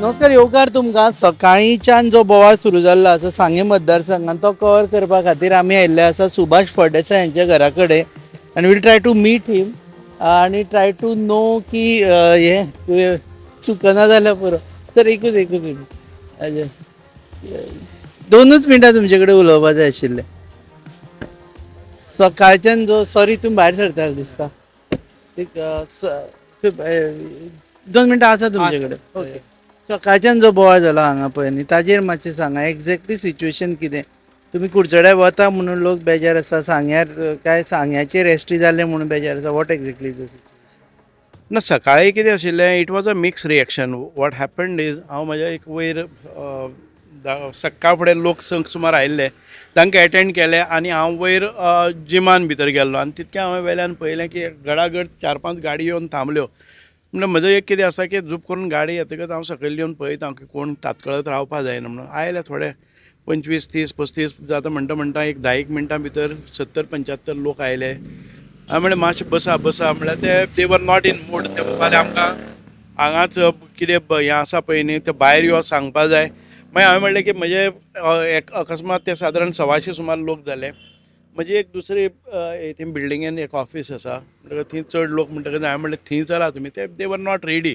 नमस्कार. येवकार तुमकां. सकाळींच्यान जो बोवाळ सुरू जाल्लो आसा सांगे मतदारसंघात तो कवर करपा खातीर आमी आयिल्ले आसा सुभाष फळदेसाय यांच्या घरा कडेन आनी वील ट्राय टू मीट हिम आनी ट्राय टू नो की हे तुवें चुकना जाल्यार पुरो. सर एकूच मिनीट अजय, 2च मिनटां तुमचे कडेन उलोवपा जाय आशिल्लें. सकाळच्यान जो सॉरी तुमी भायर सरता दिसता. एक 2 मिनटां आसा तुमचे कडेन. ओके. सकाळच्यान जो बोवाळ जाला हांगा पळय न्ही ताजेर मातशें सांगा एक्झॅक्टली सिच्युएशन कितें. तुमी कुडचड्यार वता म्हणून लोक बेजार आसा, सांग्यार काय सांग्याचेर एसटी जाल्ले म्हणून बेजार आसा, वॉट एक्झॅक्टली इज ना सकाळी कितें आशिल्लें, it was a mix reaction. What happened is हांव म्हाज्या एक वयर सक्काळ फुडें लोक सुमार आयिल्ले, तांकां एटेंड केलें आनी हांव वयर जिमान भितर गेल्लो आनी तितकें हांवें वेल्यान पळयलें की गडागड 4-5 गाडी येवन थांबल्यो. म्हणल्यार म्हजो एक कितें आसा की झूप करून गाडी येतकच हांव सकयल येवन पळयता की कोण तात्काळत रावपा जायना म्हणून. आयले थोडे 25, 30, 35 जाता म्हणटा एक 10 मिनटां भितर 70-75 लोक आयले. हांवें म्हणलें मातशें बसा म्हणल्यार दे वर नॉट इन मूड. ते म्हणपाले आमकां हांगाच कितें हें आसा पळय न्ही तें भायर यो सांगपा जाय. मागीर हांवें म्हणलें की म्हजे अकस्मात ते सादारण 125 सुमार लोक जाले. म्हजी एक दुसरी थंय बिल्डिंगेन एक ऑफीस आसा, म्हणटकच थंय चड लोक म्हणटकच हांवें म्हणलें थंय चला तुमी. ते दे were not ready,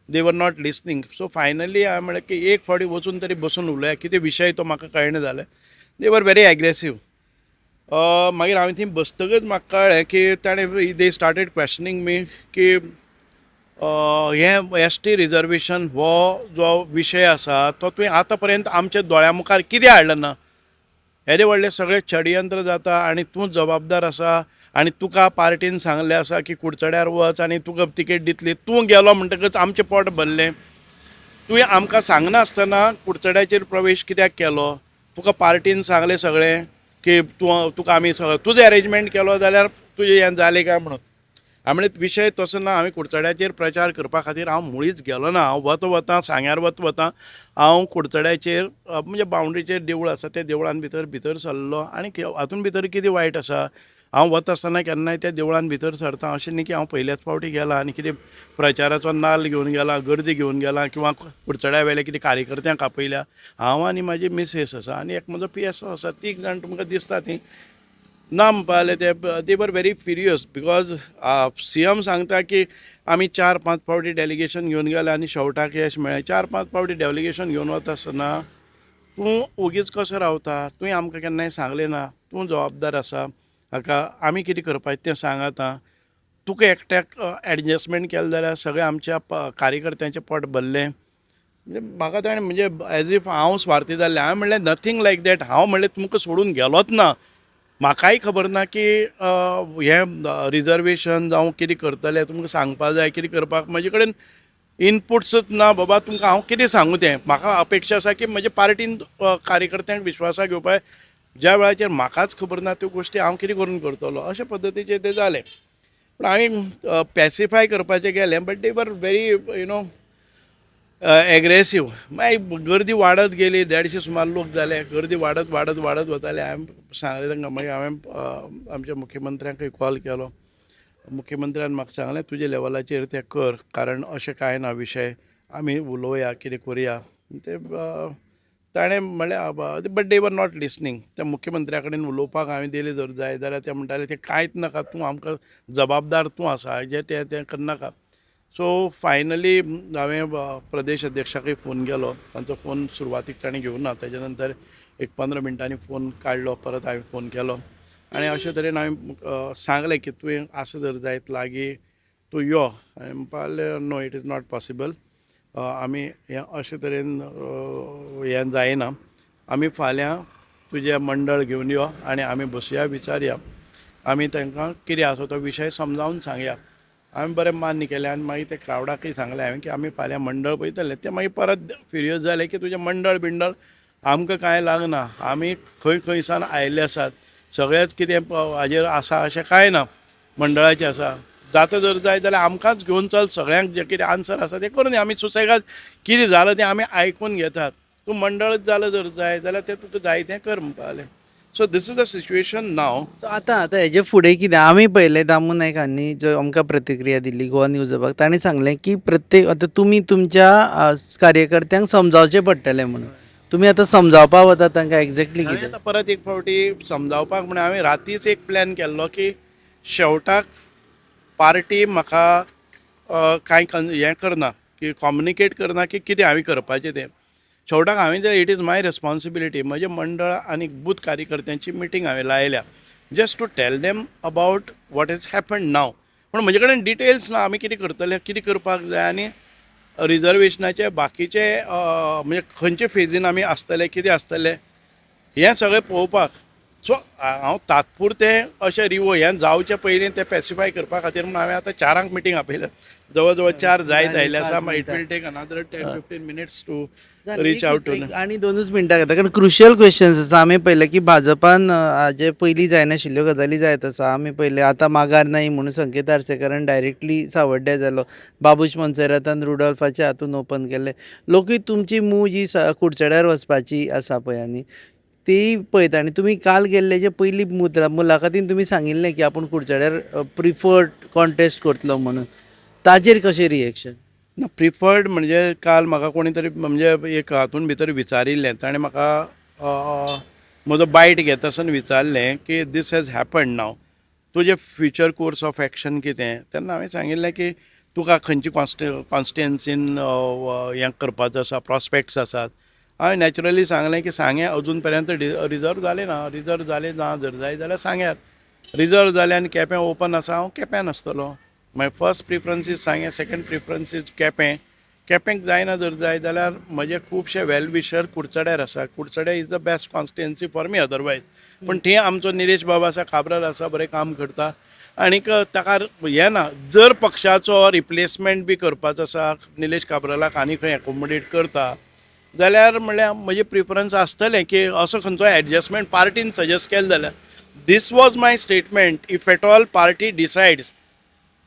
they were not listening. So finally हांवें म्हणलें की एक फावटी वचून तरी बसून उलोवया, कितें विशय तो म्हाका कळना जालें. दे वर व्हेरी एग्रेसीव. मागीर हांवें थंय बसतकच म्हाका कळ्ळें की ताणें दे स्टार्टेड क्वेश्चनींग मी की हें एसटी रिजर्वेशन हो जो विशय आसा तो तुवें आतां पर्यंत आमच्या दोळ्या मुखार कितें हाडलो ना. येदे व्हडले सगळे षडयंत्र जाता आनी तूं जबाबदार आसा आनी तुका पार्टीन सांगलें आसा की कुडचड्यार वच आनी तुका तिकेट दितली. तूं गेलो म्हणटकच आमचें पोट भरलें. तुवें आमकां सांगनासतना कुडचड्याचेर प्रवेश कित्याक केलो. तुका पार्टीन सांगलें सगळें की तुका आमी सगळें तुजें अरेंजमेंट केलो जाल्यार तुजें हें जालें काय म्हणून. हांवें म्हणलें विशय तसो ना. हांवें कुडचड्याचेर प्रचार करपा खातीर हांव मुळीच गेलो ना. हांव वता सांग्यार वता हांव कुडचड्याचेर म्हणजे बावंड्रीचेर देवूळ आसा त्या देवळान भितर सरलो आनी हातून भितर कितें वायट आसा. हांव वता आसतना केन्नाय त्या देवळान भितर सरता. अशें न्ही की हांव पयल्याच फावटी गेलां आनी कितें प्रचाराचो नाल्ल घेवन गेलां, गर्दी घेवन गेलां किंवा कुडचड्या वेले कितें कार्यकर्त्यांक आपयल्या. हांव आनी म्हाजी मिसेस आसा आनी एक म्हजो PSO आसा. 3 जाण तुमकां दिसता तीं ना म्हणपा लागले. दे वर व्हेरी फ्युरियस बिकॉज CM सांगता की आमी 4-5 फावटी डेलिगेशन घेवन गेले आनी शेवटाक यश मेळ्ळें. 4-5 फावटी डेलिगेशन घेवन वता आसतना तूं ओगीच कसो रावता. तुवें आमकां केन्नाय सांगलें ना. तूं जबाबदार आसा. हाका आमी कितें करपाचें तें सांग आतां. तुका एकट्याक एडजस्टमेंट केलें जाल्यार सगळें आमच्या कार्यकर्त्यांचें पोट भरलें. म्हाका ताणें म्हणजे एज इफ हांव स्वार्थी जाल्लें. हांवें म्हणलें नथींग लायक दॅट. हांव म्हणलें तुमकां सोडून गेलोच ना. म्हाकाय खबर ना की हें रिजर्वेशन जावं कितें करतलें. तुमकां सांगपा जाय कितें करपाक. म्हजे कडेन इनपुट्सच ना बाबा. तुमकां हांव कितें सांगूं तें. म्हाका अपेक्षा आसा की म्हज्या पार्टीन कार्यकर्त्यांक विश्वासाक घेवपाक ज्या वेळाचेर म्हाकाच खबर ना त्यो गोश्टी हांव कितें करून करतलो. अशे पद्दतीचें तें जालें. पूण हांवें पॅसिफाय करपाचें गेलें बट दे वर व्हेरी एग्रेसीव. मागीर गर्दी वाडत गेली. 150 सुमार लोक जाले. गर्दी वाडत वताले. हांवें सांगलें तांकां. मागीर हांवें आमच्या मुख्यमंत्र्यांकय कॉल केलो. मुख्यमंत्र्यान म्हाका सांगलें तुजे लेवलाचेर तें कर, कारण अशें कांय ना विशय. आमी उलोवया कितें करुया. ते ताणें म्हणलें but they were not listening. त्या मुख्यमंत्र्या कडेन उलोवपाक हांवें दिलें जर जाय जाल्यार ते म्हणटाले तें कांयच नाका. तूं आमकां जबाबदार तूं आसा. जें तें करनाका. सो फायनली हांवें प्रदेश अध्यक्षाकय फोन केलो. तांचो फोन सुरवातीक ताणें घेवं ना. तेज्या नंतर एक 15 मिनटांनी फोन काडलो. परत हांवें फोन केलो आनी अशे तरेन हांवें सांगलें की तुवें आसा जर जायत लागीं तूं यो. हांवें म्हणपा लागलें no it is not possible. आमी हें अशे तरेन हें जायना. आमी फाल्यां तुजें मंडळ घेवन यो आनी आमी बसया विचारया. आमी तांकां कितें आसा तो विशय समजावन सांगया. हांवें बरें मान्य केलें आनी मागीर ते क्रावडाकय सांगलें हांवें की आमी फाल्यां मंडळ पळयतले. ते मागीर परत फ्युरियस जाले की तुजें मंडळ बिंडळ आमकां कांय लागना. आमी खंयसान आयिल्ले आसात. सगळेंच कितें हाजेर आसा अशें कांय ना. मंडळाचें आसा. जाता जर जाय जाल्यार आमकांच घेवन चल. सगळ्यांक जें कितें आन्सर आसा तें करून आमी सुसेगाद कितें जालें तें आमी आयकून घेतात. तूं मंडळच जालें जर जाय जाल्यार तें तुका जाय तें कर म्हणपा लागलें. So this is the situation now. सो आतां हेजे फुडें कितें आमी पळयलें दामू नायकांनी जो आमकां प्रतिक्रिया दिली गोवा न्यूजर्साक ताणें सांगलें की प्रत्येक आतां तुमी तुमच्या कार्यकर्त्यांक समजावचें पडटलें म्हणून तुमी आतां समजावपाक वतात तांकां एक्झॅक्टली हांवें कितें आतां परत एक फावटी समजावपाक म्हणून हांवें रातीच एक प्लॅन केल्लो की शेवटाक पार्टी म्हाका कांय हें करना की कॉम्युनिकेट करना की कितें हांवें करपाचें तें. शेवटाक हांवें जर इट इज माय रेस्पॉन्सिबिलिटी म्हजें मंडळ आनी बूथ कार्यकर्त्यांची मिटींग हांवें लायल्या just to tell them about what is happened now. पूण म्हजे कडेन डिटेल्स ना आमी कितें करतले कितें करपाक जाय आनी रिजर्वेशनाचे बाकीचे म्हणजे खंयचे फेजीन आमी आसतले कितें आसतलें हें सगळें पळोवपाक. सो हांव तात्पुरतें अशें हें जावचे पयलीं तें पॅसिफाय करपा खातीर म्हणून हांवें आतां 4 मिटींग आपयल्या. जवळ जवळ 4 जायत आयले आसा. It will take another 10-15 minutes to reach out to. आनी 2च मिनटां घेता कारण क्रुशियल क्वेश्चन्स आसा. आमी पळयलें की भाजपान जे पयलीं जायनाशिल्ल्यो गजाली जायत आसा. आमी पळयलें आतां माघार नाही म्हणून संकेत आर्सेकरान डायरेक्टली सावड्ड्या जालो. बाबूश मोन्सेरातान रुडॉल्फाच्या हातून ओपन केलें. लोकूय तुमची मूव जी कुडचड्यार वचपाची आसा पळय आनी ती पळयता आनी तुमी काल गेल्ले जे पयली मुलाखतीन तुमी सांगिल्लें की आपूण कुडचड्यार प्रिफर्ड कॉन्टेस्ट करतलो म्हणून ताजेर कशें रिएक्शन? ना प्रिफर्ड म्हणजे काल म्हाका कोणी तरी म्हणजे एक हातून भितर विचारिल्लें ताणें म्हाका म्हजो बायट घेता आसतना विचारलें की दीस हॅज हॅपन्ड नाव तुजें फ्युचर कोर्स ऑफ एक्शन कितें. तेन्ना हांवें सांगिल्लें की तुका खंयची कॉन्स्टिट्युएन्सीन हें करपाचो आसा प्रॉस्पेक्ट्स आसात. हांवें नॅचरली सांगलें की सांगे अजून पर्यंत रिजर्व जालें ना. रिजर्व जालें ना जर जाय जाल्यार सांग्यार. रिजर्व जालें आनी केपें ओपन आसा हांव केप्यां आसतलो. माय फर्स्ट प्रिफरन्स इज सांगे सेकंड प्रिफरन्स इज केपें. केपेंक जायना जर जाय जाल्यार म्हजे खुबशे वेल विशर कुडचड्यार आसा. Kudchade is the best constituency for me otherwise. पण थंय आमचो निलेश बाबा आसा काब्राल आसा बरें काम करता. आनीक ताका हें ना जर पक्षाचो रिप्लेसमेंट बी करपाचो आसा निलेश काब्रालाक आनी खंय एकोमोडेट करता जाल्यार म्हणल्यार म्हजें प्रिफरन्स आसतलें की असो खंयचो एडजस्टमेंट पार्टीन सजेस्ट केलें जाल्यार. This was my statement if at all party decides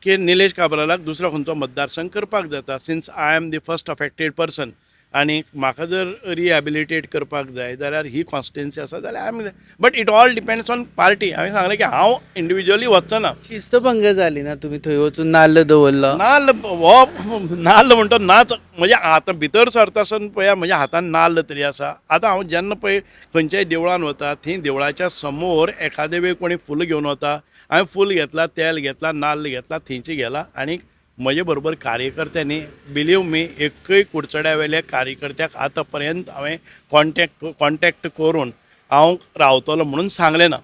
की निलेश काब्रालाक दुसरो खंयचो मतदारसंघ करपाक जाता since I am the first affected person आनी म्हाका जर रिहॅबिलिटेट करपाक जाय जाल्यार ही कॉन्स्टिट्युएन्सी आसा जाल्यार I am. But it all depends on party. हांवें सांगलें की हांव इंडिविज्युअली वचचो ना. शिस्तभंग जाली ना तुमी थंय वचून नाल्ल दवरलो? नाल्ल हो नाल्ल म्हणटा नाच म्हणजे आतां भितर सरता आसतना पळया म्हज्या हातान नाल्ल तरी आसा. आतां हांव जेन्ना पळय खंयच्याय देवळान वता थंय देवळाच्या समोर एखादे वेळ कोणी फूल घेवन वता. हांवें फूल घेतला तेल घेतला नाल्ल घेतला थंयची गेला आनीक म्हजे बरोबर कार्यकर्त्यांनी बिलीव मी एकय कुडचड्या वेल्या कार्यकर्त्याक आतां पर्यंत हांवें कॉन्टॅक्ट करून हांव रावतलो म्हणून सांगलें ना.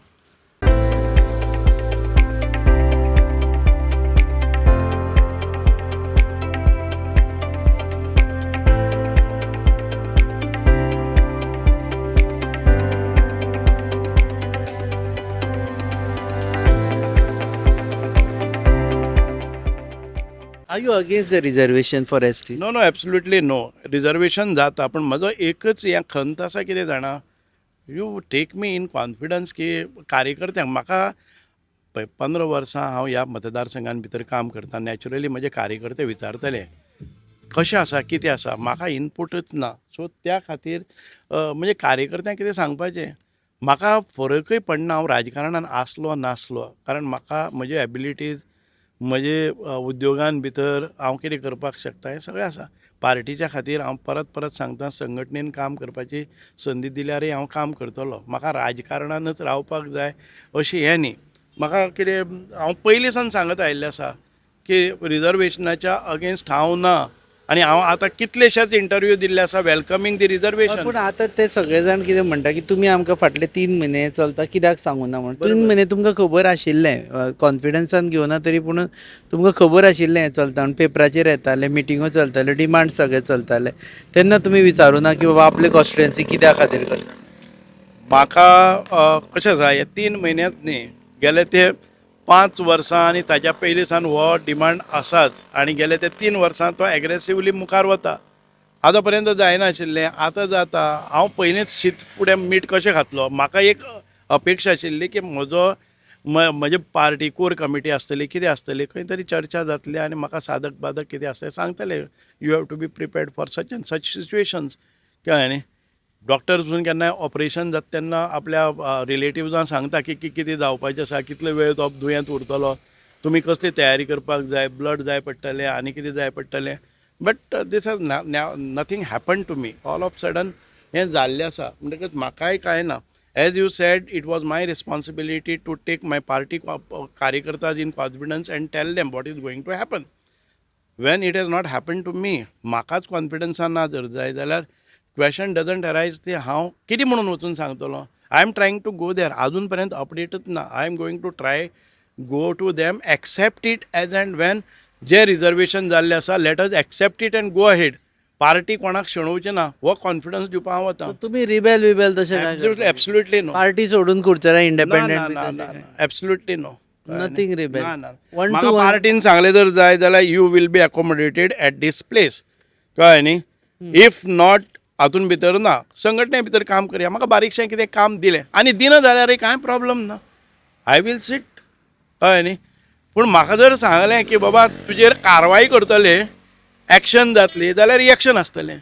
Are you against the reservation for ST? No absolutely no. Reservation जाता पण म्हजो एकच हें खंत आसा कितें जाणा you take me in confidence की कार्यकर्त्यांक म्हाका पळय 15 वर्सां हांव ह्या मतदारसंघान भितर काम करता. नॅचरली म्हजे कार्यकर्ते विचारतले कशें आसा कितें आसा म्हाका इनपूटच ना. सो त्या खातीर म्हणजे कार्यकर्त्यांक कितें सांगपाचें म्हाका फरकय पडना हांव राजकारणान आसलो नासलो कारण म्हाका म्हजे एबिलिटीज म्हजे उद्योगान भितर हांव कितें करपाक शकता हें सगळें आसा. पार्टीच्या खातीर हांव परत सांगता संघटनेन काम करपाची संदी दिल्यारय हांव काम करतलो. म्हाका राजकारणानच रावपाक जाय अशी हें न्ही. म्हाका कितें हांव पयलीं सावन सांगत आयिल्लें आसा की रिजर्वेशनाच्या अगेन्स्ट हांव ना आनी हांव आतां कितलेशेच इंटरव्यू दिल्ले आसा वेलकमींग दी रिजर्वेशन. पूण आतां ते सगळे जाण कितें म्हणटा की तुमी आमकां फाटले 3 म्हयने चलता कित्याक सांगूं ना म्हणून. 3 म्हयने तुमकां खबर आशिल्लें कॉन्फिडन्सान घेवना तरी पूण तुमकां खबर आशिल्लें हें चलता म्हणून पेपराचेर येताले मिटिंगो चलताल्यो डिमांड सगळे चलताले तेन्ना तुमी विचारूं ना की बाबा आपले कॉन्स्टिट्युएन्सी कित्या खातीर करता? म्हाका कशें आसा हे 3 म्हयन्यांत न्ही गेले ते 5 वर्सां आनी ताच्या पयलीं सावन हो डिमांड आसाच आनी गेले ते 3 वर्सां तो एग्रेसिवली मुखार वता. आतां पर्यंत जायनाशिल्लें आतां जाता. हांव पयलींच शीत फुडें मीठ कशें खातलो. म्हाका एक अपेक्षा आशिल्ली की म्हजे पार्टी कोर कमिटी आसतली कितें आसतली खंय तरी चर्चा जातली आनी म्हाका साधक बाधक कितें आसता सांगतले you have to be prepared for such and such situations कळ्ळें न्ही. डॉक्टर वचून केन्नाय ऑपरेशन जाता तेन्ना आपल्या रिलेटिव्जांक सांगता की कितें जावपाचें आसा, कितलो वेळ तो दुयेंत उरतलो, तुमी कसली तयारी करपाक जाय, ब्लड जाय पडटलें, आनी कितें जाय पडटलें. But this has nothing happen to me. All of sudden हें जाल्लें आसा म्हणटकच म्हाकाय कांय ना. As you said, it was my responsibility to take my party कार्यकर्ताज in confidence and tell them what is going to happen. When it has not happen to me, म्हाकाच कॉन्फिडन्सान ना जर जाय जाल्यार क्वेश्चन डजंट अरायज ते हांव कितें म्हणून वचून सांगतलो. I am trying to go there. अजून पर्यंत अपडेटच ना. I am going to try go to them, accept it as and when जे रिजर्वेशन जाल्लें आसा, let us accept it and go ahead. Party कोणाक शेणोवचें ना हो कॉन्फिडन्स दिवपा हांव वता. तुम्ही रिबेल विबेल तशें काय एब्सोल्युटली नो. पार्टी सोडून खुर्चेर independent absolutely no. Nothing rebel. म्हाका पार्टीन सांगलें जर जाय जाल्यार you will be accommodated at this place. कळ्ळें न्ही. इफ नॉट हातून भितर ना, संघटने भितर काम करया. म्हाका बारीकशें कितें काम दिलें आनी दिना जाल्यार कांय प्रॉब्लम ना. I will seat. कळ्ळें न्ही. पूण म्हाका जर सांगलें की बाबा तुजेर कारवाय करतले, एक्शन जातली, जाल्यार रिएक्शन आसतलें.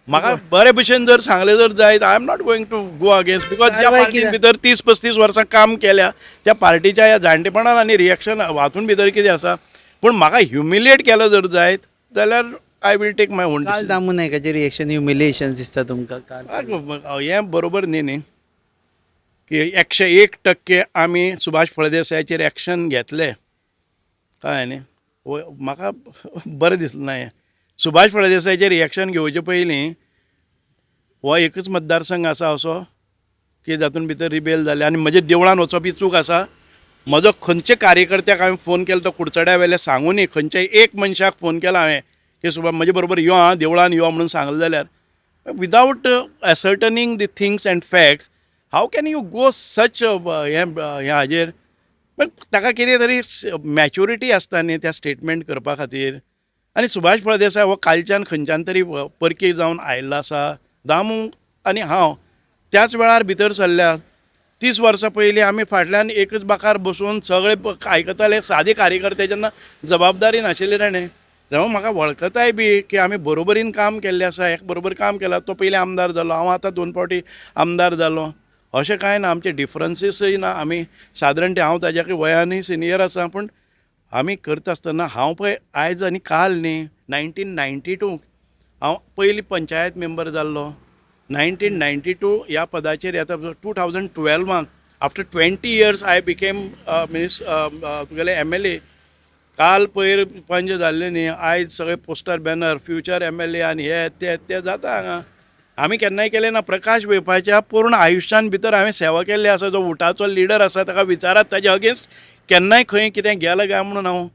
म्हाका बरे भशेन जर सांगलें जर जायत, I am not going to go against. Because ज्या पार्टीन भितर 30-35 वर्सां काम केल्या त्या पार्टीच्या ह्या जाणटेपणान आनी रिएक्शन हातून भितर कितें आसा. पूण म्हाका ह्युमिलिएट केलो जर जायत जाल्यार I will take my own. काल दामू नायकाचें रिएक्शन ह्युमिलिएशन दिसता तुमकां काल? हें बरोबर न्ही की 101% आमी सुभाष फळदेसायाचेर एक्शन घेतलें. कळ्ळें न्ही. म्हाका बरें दिसलें ना हें. सुभाष फळदेसायाचेर रिएक्शन घेवचे पयलीं हो एकच मतदारसंघ आसा असो की जातून भितर रिबेल जाले आनी म्हजे देवळान वचप ही चूक आसा. म्हजो खंयचे कार्यकर्त्याक हांवें फोन केलो तो कुडचड्या वेले सांगूनी खंयच्याय एक मनशाक फोन केला हांवें की सुभाष म्हजे बरोबर यो आं देवळान यो म्हणून सांगलें जाल्यार without ascertaining the things and facts how can you go such हे हाजेर. ताका कितें तरी मॅच्युरिटी आसता न्ही त्या स्टेटमेंट करपा खातीर. आनी सुभाष फळदेसाय हो कालच्यान खंयच्यान तरी परकी जावन आयिल्लो आसा. दामू आनी हांव त्याच वेळार भितर सरल्या. 30 वर्सां पयलीं आमी फाटल्यान एकच बाकार बसून सगळे आयकताले. सादे कार्यकर्ते जेन्ना जबाबदारी नाशिल्ली ताणें तेव्हा म्हाका वळखताय बी की आमी बरोबरीन काम केल्लें आसा. एक बरोबर काम केलां. तो पयलीं आमदार जालो, हांव आतां 2 फावटी आमदार जालो. अशें कांय ना. आमचे डिफरन्सीसय ना. आमी सादारण हांव ताज्या वयानय सिनियर आसा. पूण आमी करता आसतना हांव पळय आयज आनी काल न्ही 1992 हांव पयलीं पंचायत मेंबर जाल्लो. 1992 ह्या पदाचेर येता. 2012 आफ्टर 20 years आय बिकेम तुगेले MLA. काल पयर पंच जाल्ले न्ही. आयज सगळे पोस्टर बॅनर फ्युचर MLA आनी हे ते जाता हांगा. आमी केन्नाय केलें ना. प्रकाश वेपाच्या पूर्ण आयुश्यान भितर हांवें सेवा केल्ली आसा. जो उठाचो लिडर आसा ताका विचारात ताजे अगेन्स्ट केन्नाय खंय कितें गेलां काय म्हणून हांव.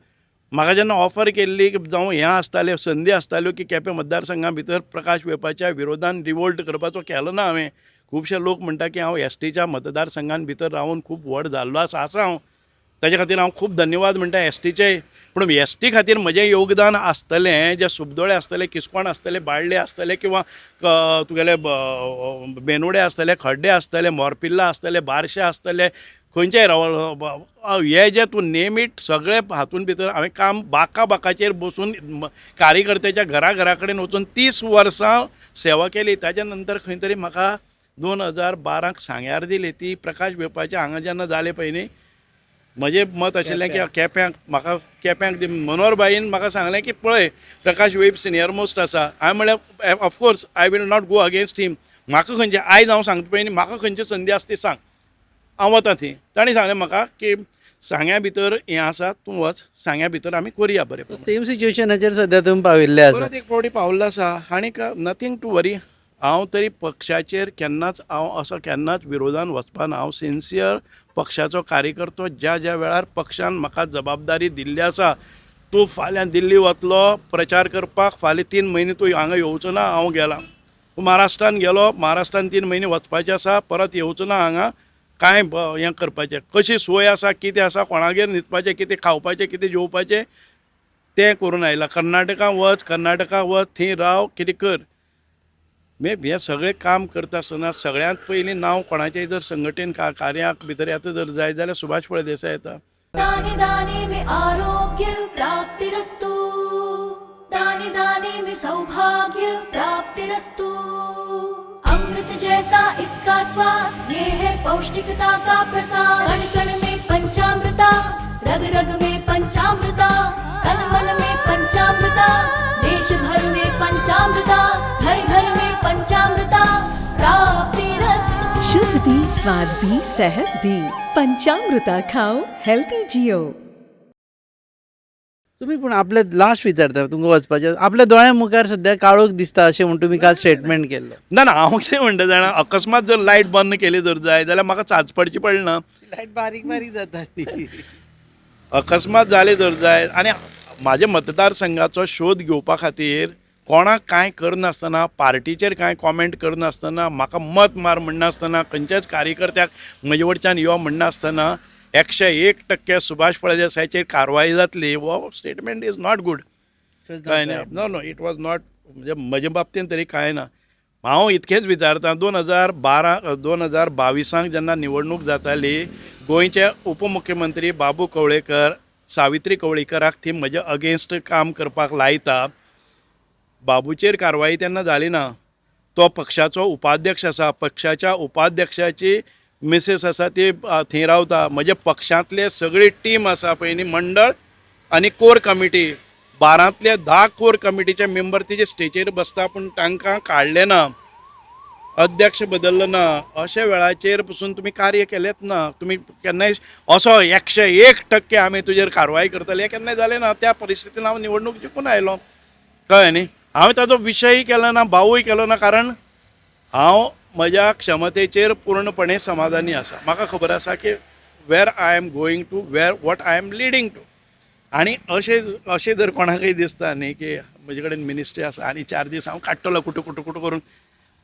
म्हाका जेन्ना ऑफर केल्ली जावं हें आसतालें संदी आसताल्यो की केपें मतदारसंघा भितर प्रकाश वेपाच्या विरोधान रिवोल्ट करपाचो केलो ना हांवें. खुबशे लोक म्हणटा की हांव STच्या मतदारसंघान भितर रावन खूब व्हड जाल्लो आसा हांव. ताजे खातीर हांव खूब धन्यवाद म्हणटा STचे. पूण ST खातीर म्हजें योगदान आसतलें जे सुबदोळे आसतले, किस्कोण आसतले, बाळ्ळे आसतले किंवा तुगेले बेनोडे आसतले, खड्डे आसतले, मोरपिल्ला आसतले, बारशे आसतले, खंयचेय हे जे तूं नेम इट सगळे हातून भितर हांवें काम बाकाचेर बसून कार्यकर्त्याच्या घरा कडेन वचून 30 वर्सां सेवा केली. ताज्या नंतर खंय तरी म्हाका 2012 सांग्यार दिली. ती प्रकाश वेपाच्या हांगा जेन्ना जालें पळय न्ही म्हजें मत आशिल्लें की केप्यांक मनोहर बाईन म्हाका सांगलें की पळय प्रकाश वेप सिनियर मोस्ट आसा. हांवें म्हणलें of course I will not go against him. म्हाका खंयचे आयज हांव सांगता पळय न्ही म्हाका खंयची संदी आसा ती सांग हांव वता थंय. ताणें सांगलें म्हाका की सांग्या भितर हें आसा तूं वच. सांग्या भितर आमी करया बरें. सेम सिच्युएशनाचेर सद्या तुमी पाविल्ले आसा. परत एक फावटी पावल्लो आसा. आनीक नथींग टू वरी. हांव तरी पक्षाचेर केन्नाच हांव असो केन्नाच विरोधान वचपाना. हांव सिन्सियर पक्षाचो कार्यकर्तो. ज्या वेळार पक्षान म्हाका जबाबदारी दिल्ली आसा तूं फाल्यां दिल्ली वतलो प्रचार करपाक, फाल्यां 3 म्हयने तूं हांगा येवचो ना. हांव गेलां. महाराष्ट्रान गेलो. महाराष्ट्रान 3 म्हयने वचपाचें आसा. परत येवचो ना हांगा. कांय हें करपाचें कशी सोय आसा, कितें आसा, कोणागेर न्हिदपाचें, कितें खावपाचें, कितें जेवपाचें तें करून आयलां. कर्नाटका वच थंय राव कितें कर. हें सगळें काम करता आसतना सगळ्यांत पयलीं नांव कोणाचेंय जर संघटन कार्याक भितर येता जर जाय जाल्यार सुभाष फळदेसाय येता. दाने दाने में आरोग्य प्राप्तिरस्तु. दाने दाने में सौभाग्य प्राप्तिरस्तु. अमृत जल कैसा इसका स्वाद, ये है पौष्टिकता का प्रसाद। कण कण में पंचामृता, रग रग में पंचामृता, तन मन में पंचामृता, देश भर में पंचामृता, घर घर में पंचामृता, प्राप्ति रस। शुद्ध भी, स्वाद भी, सेहत भी। पंचामृता खाओ, हेल्थी जियो। तुम्ही पूण आपले लास्ट विचारता तुमकां वचपाचें, आपल्या दोळ्या मुखार सध्या काळोख दिसता अशें म्हूण तुमी काल स्टेटमेंट केल्लो. ना हांव कितें म्हणटा जाणा, अकस्मात जर लायट बंद केली जर जाय जाल्यार म्हाका चाच पडची पडना. लायट बारीक बारीक जाता ती. अकस्मात जाले जर जाय आनी म्हाज्या मतदारसंघाचो शोध घेवपा खातीर कोणाक कांय करनासतना, पार्टीचेर कांय कॉमेंट करनासतना, म्हाका मत मार म्हणनासतना, खंयच्याच कार्यकर्त्याक म्हजे वटच्यान यो म्हणनासतना 101% सुभाष फळदेसायाचेर कारवाई जातली, हो स्टेटमेंट इज नॉट गूड. कांय ना, नो इट वॉज नॉट, म्हणजे म्हजे बाबतींत तरी कांय ना. हांव इतकेंच विचारतां, 2022 जेन्ना निवडणूक जाताली, गोंयचे उपमुख्यमंत्री बाबू कवळेकर सावित्री कवळेकराक ती म्हजे अगेन्स्ट काम करपाक लायता. बाबूचेर कारवाई तेन्ना जाली ना. तो पक्षाचो उपाध्यक्ष आसा, पक्षाच्या उपाध्यक्षाची मिसेस आसा ती थंय रावता. म्हजे पक्षांतले सगळी टीम आसा पळय न्ही, मंडळ आनी कोर कमिटी, 12तले 10 कोर कमिटीचे मेंबर तिचे स्टेजीर बसता, पूण तांकां काडले ना, अध्यक्ष बदललो ना. अशा वेळाचेर पसून तुमी कार्य केलेंच ना. तुमी केन्नाय असो 101% आमी तुजेर कारवाय करतले हें केन्नाय जालें ना. त्या परिस्थितीन हांव निवडणूक जिखून आयलो, कळ्ळें न्ही. हांवें ताजो विशयय केलो ना, भावूय केलो ना, कारण हांव म्हज्या क्षमतेचेर पूर्णपणे समाधानी आसा. म्हाका खबर आसा की where I am going to, what I am leading to. आनी अशें जर कोणाकय दिसता न्ही की म्हजे कडेन मिनिस्ट्री आसा आनी 4 दीस हांव काडटलो कुटू करून,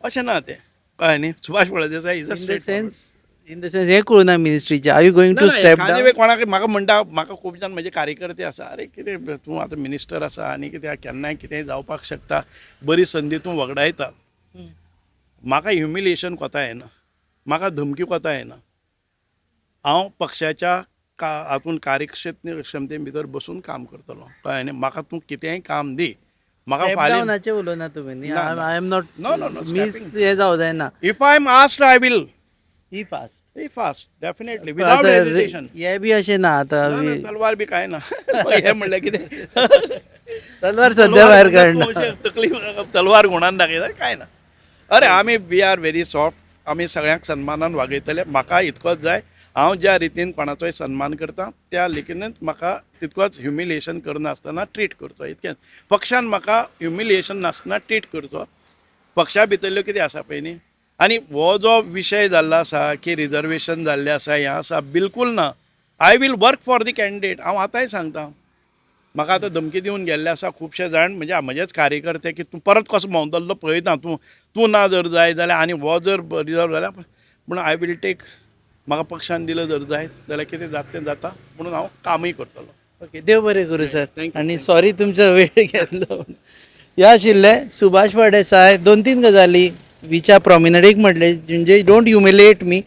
अशें ना तें, कळ्ळें न्ही. Subhash Phaldesai is a state in the sense हें कळूं ना मिनिस्ट्रीचें, are you going to step down? कोणाक म्हाका म्हणटा, म्हाका खूब जाण म्हजे कार्यकर्ते आसा, अरे कितें तूं आतां मिनिस्टर आसा आनी कितें केन्नाय कितेंय जावपाक शकता, बरी संदी तूं वगडायता. म्हाका ह्युमिलिएशन कोता येना, म्हाका धमकी कोता येना. हांव पक्षाच्या हातून कार्यक्षमते भितर बसून काम करतलो, कळ्ळें न्ही. म्हाका तूं कितेंय काम दी, म्हाका फाल्यां उलोवना तुमी न्ही. ना, I am not No, miss हें जावं जायना. If I am asked I will he fast fast definitely without hesitation. हे बी अशें ना आतां, तलवार बी काय ना. हे म्हणल्यार कितें, तलवार सध्या भायर काडना. तकली तलवार गुणान दाखयता काय ना. अरे आमी वी आर व्हेरी सॉफ्ट, आमी सगळ्यांक सन्मानान वागयतले. म्हाका इतकोच जाय, हांव ज्या रितीन कोणाचोय सन्मान करता त्या लेखीनच म्हाका तितकोच ह्युमिलिएशन करनासतना ट्रीट करचो, इतकेंच. पक्षान म्हाका ह्युमिलिएशन नासतना ट्रीट करचो. पक्षा भितरल्यो कितें आसा पळय न्ही. आनी हो जो विशय जाल्लो आसा की रिजर्वेशन जाल्लें आसा, हें आसा, बिलकूल ना. I will work for the candidate. हांव आतांय सांगता, म्हाका आतां धमकी दिवन गेल्ले आसा खुबशे जाण, म्हणजे म्हजेच कार्यकर्ते, की तूं परत कसो भोंवतलो पळयता, तूं ना जर जाय जाल्यार आनी हो जर रिजर्व जाल्यार, पूण आय वील टेक. म्हाका पक्षान दिलं जर जाय जाल्यार कितें जाता तें जाता, म्हणून हांव कामय करतलो. ओके, देव बरें करूं सर. Thank you. आनी सॉरी तुमचो वेळ घेतलो. हे आशिल्ले सुभाष फळदेसाय. 2-3 गजाली विच आर प्रॉमिनंट. एक म्हटलें म्हणजे डोंट ह्युमिलिएट मी,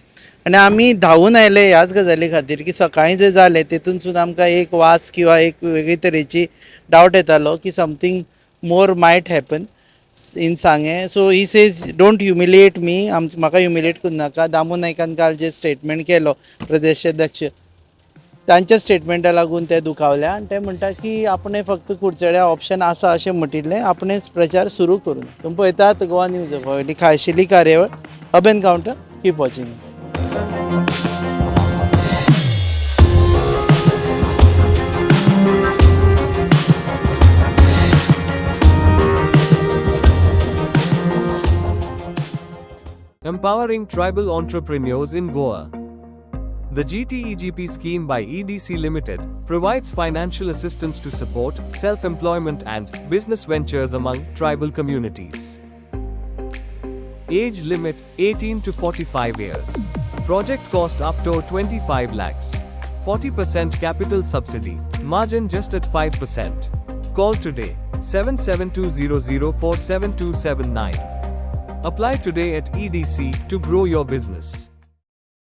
आनी आमी धांवून आयले ह्याच गजाली खातीर की सकाळीं जे जालें तेतूनसून आमकां एक वास किंवा एक वेगळे तरेची डावट येतालो की something more might happen in Sanguem. So he says don't humiliate me, म्हाका ह्युमिलिएट करूं नाका. दामू नायकान काल जे स्टेटमेंट केलो प्रदेशाध्यक्ष, तांच्या स्टेटमेंटा लागून ते दुखावल्या आनी ते म्हणटा की आपणें फक्त कुडचड्या ऑप्शन आसा अशें म्हटिल्लें, आपणेंच प्रचार सुरू करून. तुमी पळयतात गोवा न्यूज वयली खाशेली कार्यावळ hub encounter. Keep watching us. Empowering tribal entrepreneurs in Goa. The GTEGP scheme by EDC Limited provides financial assistance to support self-employment and business ventures among tribal communities. Age limit 18 to 45 years. Project cost up to 25 lakhs. 40% capital subsidy. Margin just at 5%. Call today 7720047279. Apply today at EDC to grow your business.